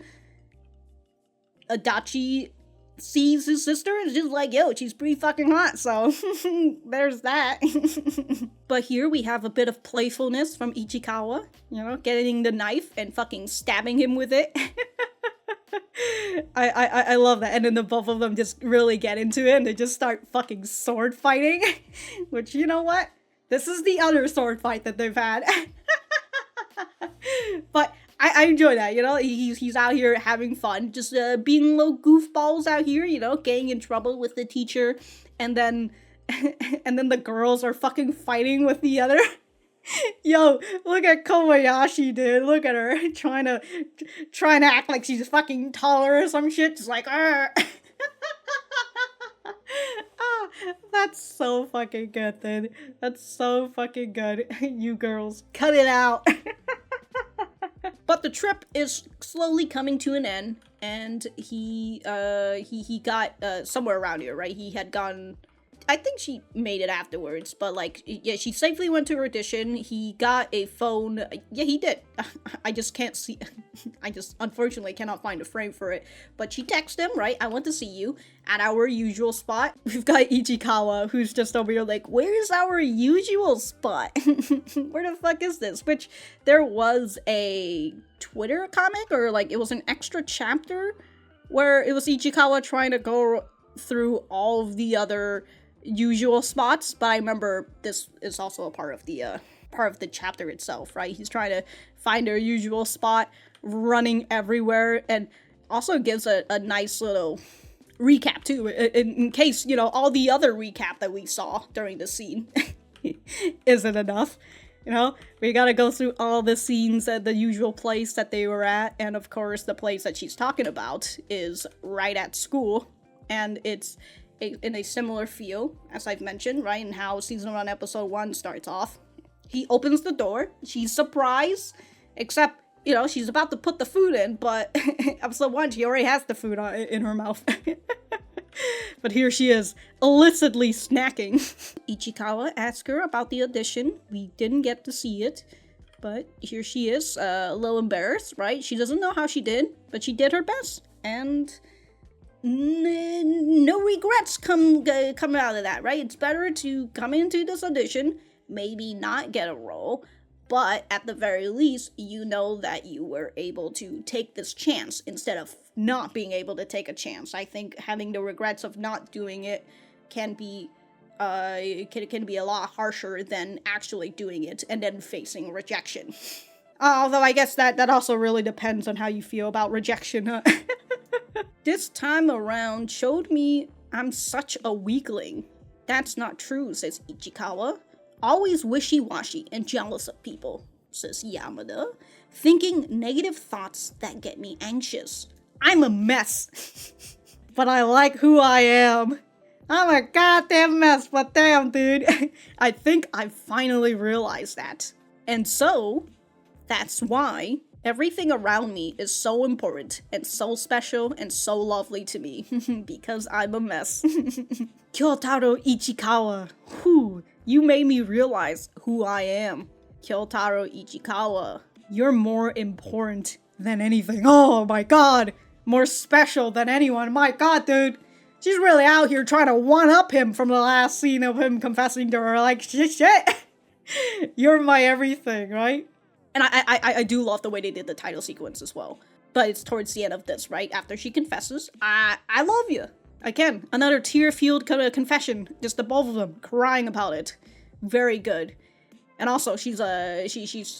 Adachi sees his sister and is just like, yo, she's pretty fucking hot, so there's that. But here we have a bit of playfulness from Ichikawa, getting the knife and fucking stabbing him with it. I love that. And then the both of them just really get into it and they just start fucking sword fighting. Which, you know what? This is the other sword fight that they've had. But I enjoy that, you know? He's out here having fun, just being little goofballs out here, you know, getting in trouble with the teacher. And then the girls are fucking fighting with the other. Yo, look at Kobayashi, dude. Look at her trying to act like she's fucking taller or some shit. Just like, ah, that's so fucking good, dude. That's so fucking good. You girls, cut it out. But the trip is slowly coming to an end, and he got somewhere around here, right? He had gone. I think she made it afterwards, but like, yeah, she safely went to her audition. He got a phone. Yeah, he did. I just can't see. I just unfortunately cannot find a frame for it. But she texted him, right? I want to see you at our usual spot. We've got Ichikawa, who's just over here like, where's our usual spot? Where the fuck is this? Which there was a Twitter comic, or like it was an extra chapter where it was Ichikawa trying to go through all of the other usual spots, but I remember this is also a part of the chapter itself, right? He's trying to find their usual spot, running everywhere, and also gives a nice little recap too, in case, you know, all the other recap that we saw during the scene isn't enough. You know, we gotta go through all the scenes at the usual place that they were at, and of course the place that she's talking about is right at school, and it's in a similar feel, as I've mentioned, right, and how Season 1, Episode 1 starts off. He opens the door, she's surprised, except, you know, she's about to put the food in, but Episode 1, she already has the food in her mouth. But here she is, illicitly snacking. Ichikawa asks her about the audition. We didn't get to see it, but here she is, a little embarrassed, right? She doesn't know how she did, but she did her best, and no regrets come out of that, right? It's better to come into this audition, maybe not get a role, but at the very least, you know that you were able to take this chance instead of not being able to take a chance. I think having the regrets of not doing it can be can be a lot harsher than actually doing it and then facing rejection. Although I guess that also really depends on how you feel about rejection, huh? This time around showed me I'm such a weakling. That's not true, says Ichikawa. Always wishy-washy and jealous of people, says Yamada. Thinking negative thoughts that get me anxious. I'm a mess. But I like who I am. I'm a goddamn mess, but damn, dude. I think I finally realized that. And so, that's why everything around me is so important and so special and so lovely to me. Because I'm a mess. Kyotaro Ichikawa. Whew, you made me realize who I am. Kyotaro Ichikawa. You're more important than anything. Oh my god. More special than anyone. My god, dude. She's really out here trying to one-up him from the last scene of him confessing to her. Like, shit. You're my everything, right? And I do love the way they did the title sequence as well. But it's towards the end of this, right? After she confesses, I love you. Again, another tear-filled kind of confession. Just the both of them crying about it. Very good. And also, Ichikawa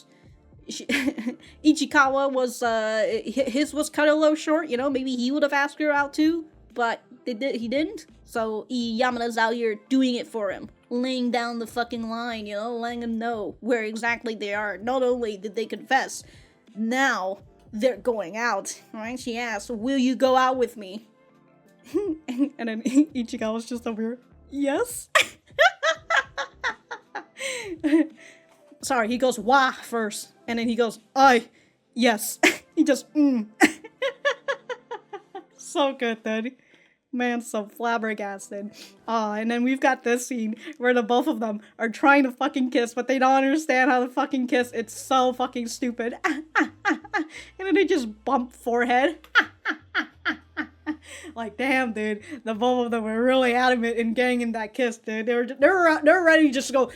was, his was cut a little short, you know? Maybe he would have asked her out too, but he didn't. So Yamada's out here doing it for him. Laying down the fucking line, you know? Letting him know where exactly they are. Not only did they confess, now they're going out, right? She asks, will you go out with me? And then Ichikawa's just over here, yes? Sorry, he goes, wah, first. And then he goes, yes. He just, So good, dude. Man, so flabbergasted. And then we've got this scene where the both of them are trying to fucking kiss, but they don't understand how to fucking kiss. It's so fucking stupid. And then they just bump forehead. Like, damn, dude. The both of them were really adamant in getting in that kiss, dude. They're ready to just go.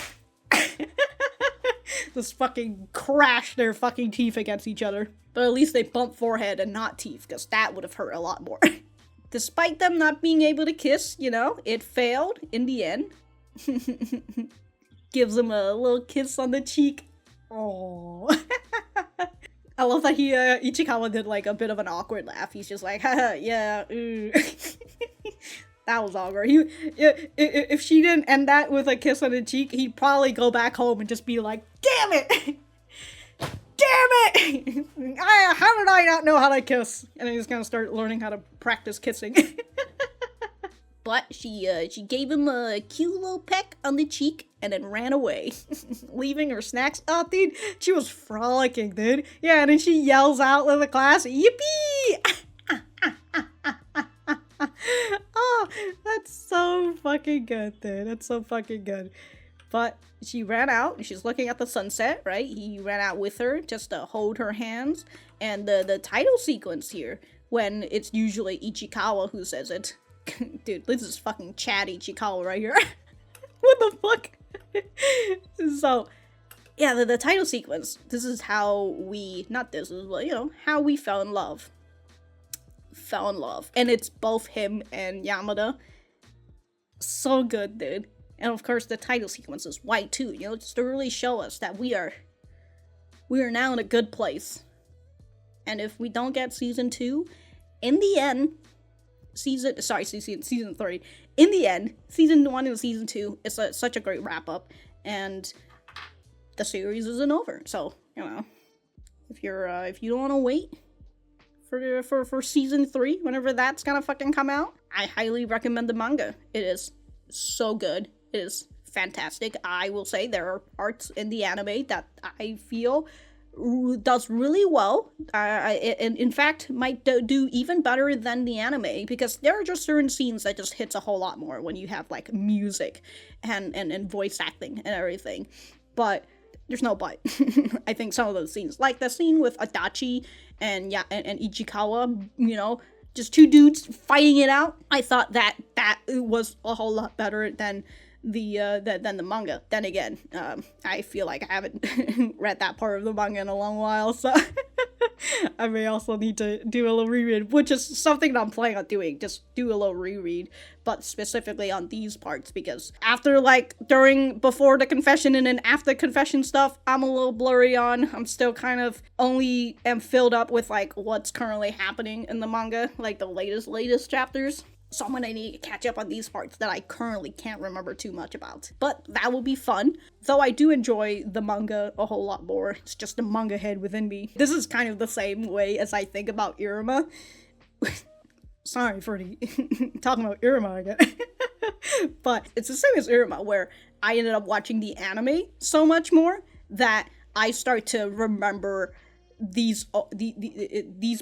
Just fucking crash their fucking teeth against each other. But at least they bump forehead and not teeth, because that would have hurt a lot more. Despite them not being able to kiss, you know, it failed in the end. Gives him a little kiss on the cheek. Oh. I love that Ichikawa did like a bit of an awkward laugh. He's just like, haha, yeah, That was awkward. If she didn't end that with a kiss on the cheek, he'd probably go back home and just be like, damn it! Damn it! How did I not know how to kiss? And then he's gonna start learning how to practice kissing. But she gave him a cute little peck on the cheek and then ran away, leaving her snacks. Oh, dude, she was frolicking, dude. Yeah, and then she yells out in the class, yippee! Oh, that's so fucking good, dude. That's so fucking good. But she ran out, and she's looking at the sunset, right? He ran out with her just to hold her hands. And the title sequence here, when it's usually Ichikawa who says it. Dude, this is fucking Chad Ichikawa right here. What the fuck? So, yeah, the title sequence. This is how we, not this is, but, you know, how we fell in love. And it's both him and Yamada. So good, dude. And of course, the title sequence is white too, you know, just to really show us that we are now in a good place. And if we don't get season 2, in the end, season 3, in the end, season 1 and season 2 is such a great wrap up, and the series isn't over. So, you know, if you don't want to wait for season 3, whenever that's gonna fucking come out, I highly recommend the manga. It is so good. It is fantastic. I will say there are parts in the anime that I feel does really well. In fact, might do even better than the anime, because there are just certain scenes that just hits a whole lot more when you have like music and voice acting and everything. But there's no but. I think some of those scenes, like the scene with Adachi and Ichikawa, you know, just two dudes fighting it out, I thought that was a whole lot better than the manga. Then again, I feel like I haven't read that part of the manga in a long while, so I may also need to do a little reread, which is something that I'm planning on doing, just do a little reread, but specifically on these parts, because after, like, before the confession and then after confession stuff, I'm a little blurry on. I'm still kind of only am filled up with, like, what's currently happening in the manga, like the latest chapters. So I'm gonna need to catch up on these parts that I currently can't remember too much about. But that will be fun. Though I do enjoy the manga a whole lot more. It's just the manga head within me. This is kind of the same way as I think about Iruma. Sorry for talking about Iruma again. But it's the same as Iruma, where I ended up watching the anime so much more that I start to remember these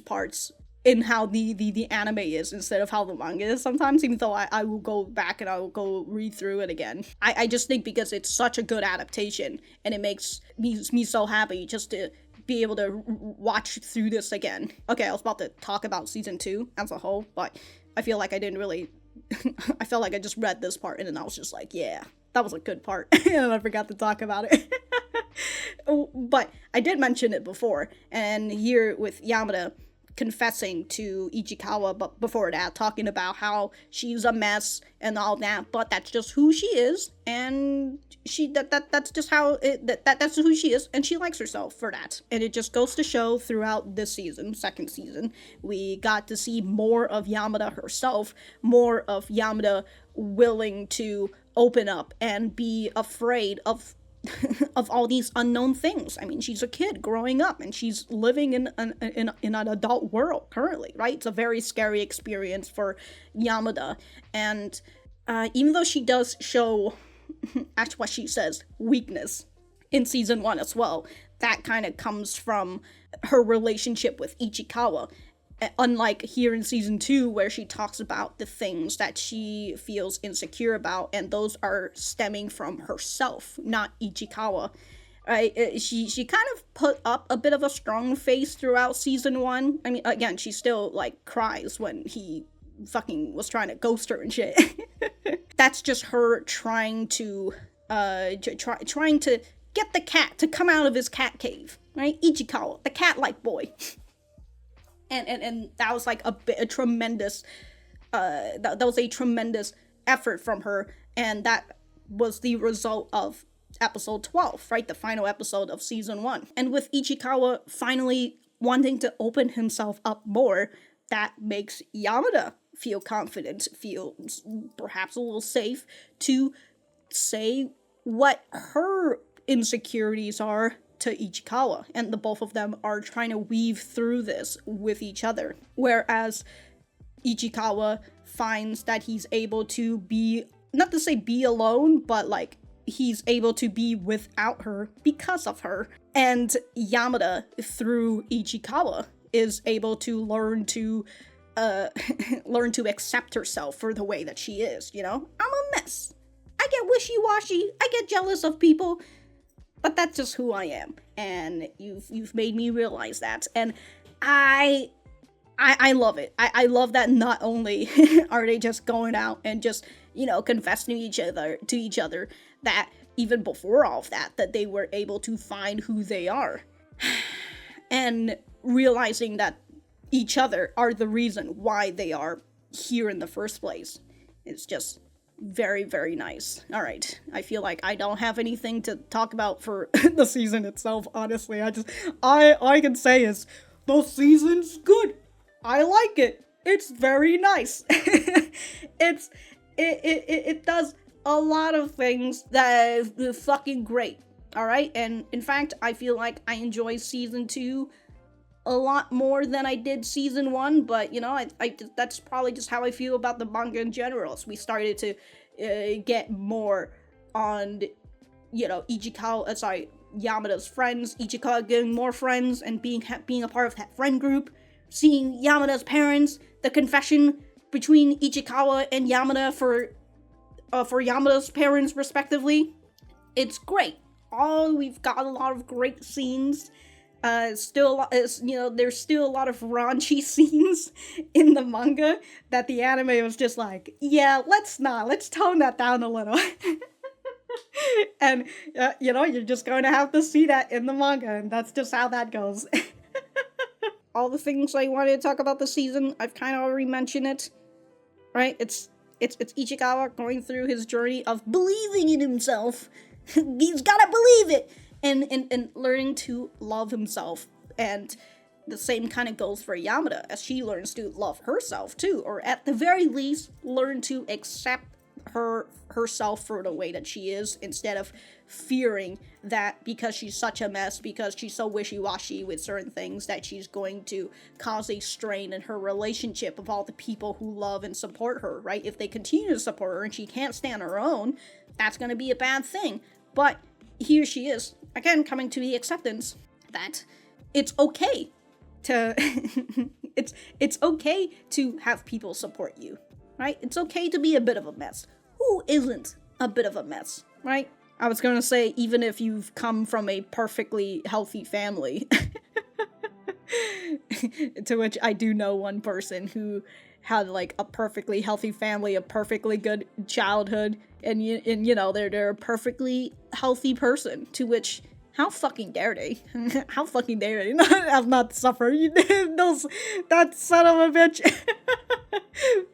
parts in how the anime is instead of how the manga is sometimes, even though I will go back and I will go read through it again. I just think because it's such a good adaptation, and it makes me so happy just to be able to watch through this again. Okay, I was about to talk about season 2 as a whole, but I feel like I didn't really I felt like I just read this part and then I was just like, yeah, that was a good part. And I forgot to talk about it. But I did mention it before, and here with Yamada confessing to Ichikawa, but before that, talking about how she's a mess and all that, but that's just who she is, and that's just how that's who she is, and she likes herself for that. And it just goes to show throughout this season, second season, we got to see more of Yamada herself, more of Yamada willing to open up and be afraid of all these unknown things. I mean, she's a kid growing up, and she's living in an adult world currently, right? It's a very scary experience for Yamada, and even though she does show, that's what she says, weakness in season 1 as well, that kind of comes from her relationship with Ichikawa. Unlike here in season 2, where she talks about the things that she feels insecure about, and those are stemming from herself, not Ichikawa. Right? She kind of put up a bit of a strong face throughout season 1. I mean, again, she still, like, cries when he fucking was trying to ghost her and shit. That's just her trying to get the cat to come out of his cat cave, right? Ichikawa, the cat-like boy. And that was like a tremendous, that was a tremendous effort from her, and that was the result of episode 12, right? The final episode of season 1. And with Ichikawa finally wanting to open himself up more, that makes Yamada feel confident, feel perhaps a little safe to say what her insecurities are to Ichikawa, and the both of them are trying to weave through this with each other. Whereas Ichikawa finds that he's able to be, not to say be alone, but like he's able to be without her because of her. And Yamada, through Ichikawa, is able to learn to accept herself for the way that she is, you know? I'm a mess. I get wishy-washy, I get jealous of people, but that's just who I am. And you've made me realize that. And I love it. I love that not only are they just going out and just, you know, confessing to each other, that even before all of that they were able to find who they are. And realizing that each other are the reason why they are here in the first place. It's just very, very nice. Alright, I feel like I don't have anything to talk about for the season itself, honestly. All I can say is, the season's good. I like it. It's very nice. It does a lot of things that are fucking great. Alright, and in fact, I feel like I enjoy season 2 a lot more than I did season 1, but, you know, I that's probably just how I feel about the manga in general. So we started to get more on, you know, Yamada's friends, Ichikawa getting more friends, and being a part of that friend group, seeing Yamada's parents, the confession between Ichikawa and Yamada for Yamada's parents, respectively. It's great. We've got a lot of great scenes. There's still a lot of raunchy scenes in the manga that the anime was just like, yeah, let's tone that down a little. And, you know, you're just going to have to see that in the manga, and that's just how that goes. All the things I wanted to talk about this season, I've kind of already mentioned it, right? It's Ichikawa going through his journey of believing in himself. He's gotta believe it! And learning to love himself. And the same kind of goes for Yamada, as she learns to love herself too, or at the very least, learn to accept herself for the way that she is, instead of fearing that because she's such a mess, because she's so wishy-washy with certain things, that she's going to cause a strain in her relationship with all the people who love and support her, right? If they continue to support her and she can't stand her own, that's going to be a bad thing. But here she is, again, coming to the acceptance that it's okay to it's okay to have people support you, right? It's okay to be a bit of a mess. Who isn't a bit of a mess, right? I was gonna say, even if you've come from a perfectly healthy family, to which I do know one person who had like a perfectly healthy family, a perfectly good childhood, and you know, they're a perfectly healthy person, to which, how fucking dare they? How fucking dare they have not suffered? That son of a bitch.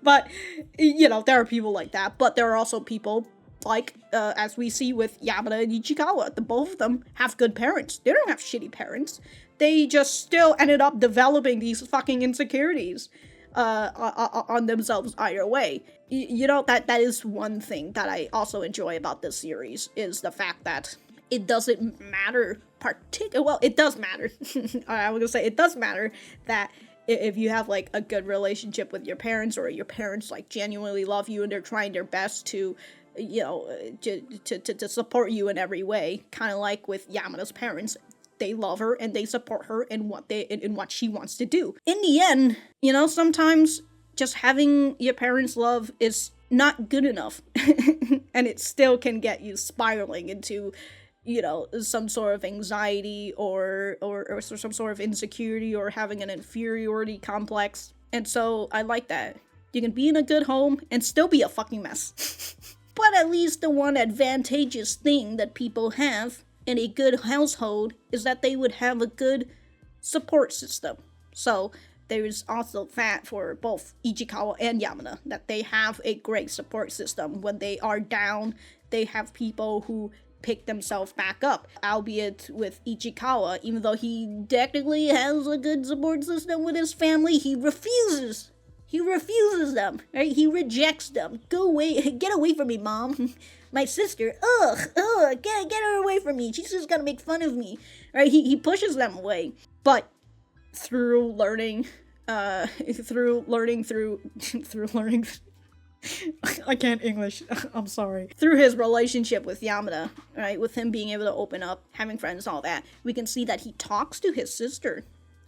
But, you know, there are people like that, but there are also people like, as we see with Yamada and Ichikawa, the both of them have good parents. They don't have shitty parents. They just still ended up developing these fucking insecurities on themselves either way. You know, that is one thing that I also enjoy about this series, is the fact that it doesn't matter well, it does matter. I was gonna say, it does matter that if you have like a good relationship with your parents, or your parents like genuinely love you and they're trying their best to, you know, to support you in every way, kind of like with Yamada's parents. They love her and they support her in what she wants to do. In the end, you know, sometimes just having your parents' love is not good enough. And it still can get you spiraling into, you know, some sort of anxiety or some sort of insecurity, or having an inferiority complex. And so I like that. You can be in a good home and still be a fucking mess. But at least the one advantageous thing that people have in a good household is that they would have a good support system. So there's also that for both Ichikawa and Yamada, that they have a great support system. When they are down, they have people who pick themselves back up. Albeit with Ichikawa, even though he technically has a good support system with his family, he refuses. He refuses them, right? He rejects them. Go away, get away from me, Mom. My sister, get her away from me. She's just gonna make fun of me, right? He pushes them away. But through learning, through learning, I can't English, I'm sorry. Through his relationship with Yamada, right, with him being able to open up, having friends, all that, we can see that he talks to his sister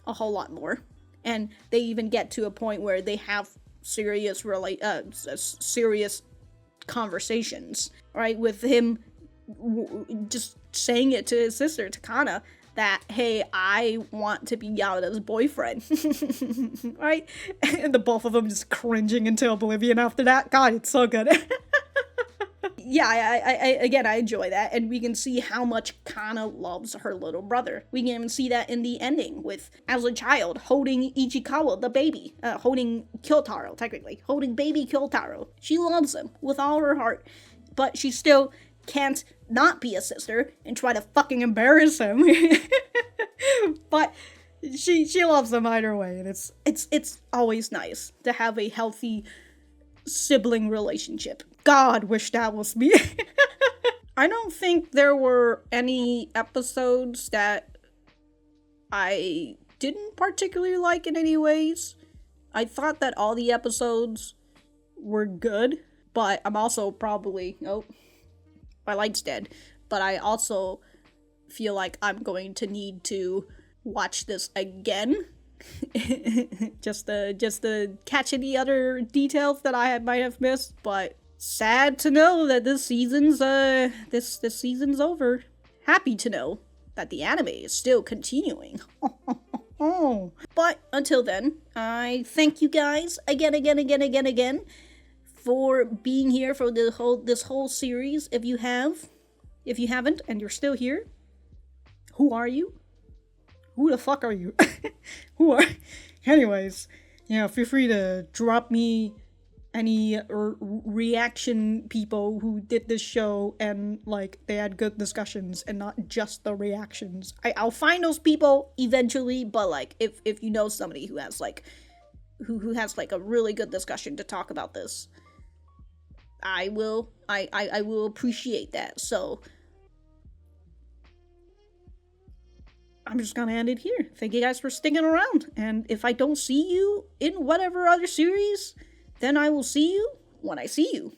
a whole lot more. And they even get to a point where they have serious conversations, right, with him just saying it to his sister, Takana, that, hey, I want to be Yamada's boyfriend, right? And the both of them just cringing into oblivion after that. God, it's so good. Yeah, I enjoy that, and we can see how much Kana loves her little brother. We can even see that in the ending with, as a child, holding Ichikawa, the baby, holding Kyotaro, technically, holding baby Kyotaro. She loves him with all her heart, but she still can't not be a sister and try to fucking embarrass him. But she loves him either way, and it's always nice to have a healthy sibling relationship. God, wish that was me. I don't think there were any episodes that I didn't particularly like in any ways. I thought that all the episodes were good, but I'm also probably... Oh, my light's dead. But I also feel like I'm going to need to watch this again. just to catch any other details that I might have missed, but sad to know that this season's over. Happy to know that the anime is still continuing. But until then, I thank you guys again for being here for this whole series. If you haven't and you're still here, who are you? Who the fuck are you? Anyways, feel free to drop me any reaction people who did this show and, like, they had good discussions and not just the reactions. I'll find those people eventually, but, like, if you know somebody who has, like, who has, like, a really good discussion to talk about this, I will appreciate that. So I'm just gonna end it here. Thank you guys for sticking around. And if I don't see you in whatever other series, then I will see you when I see you.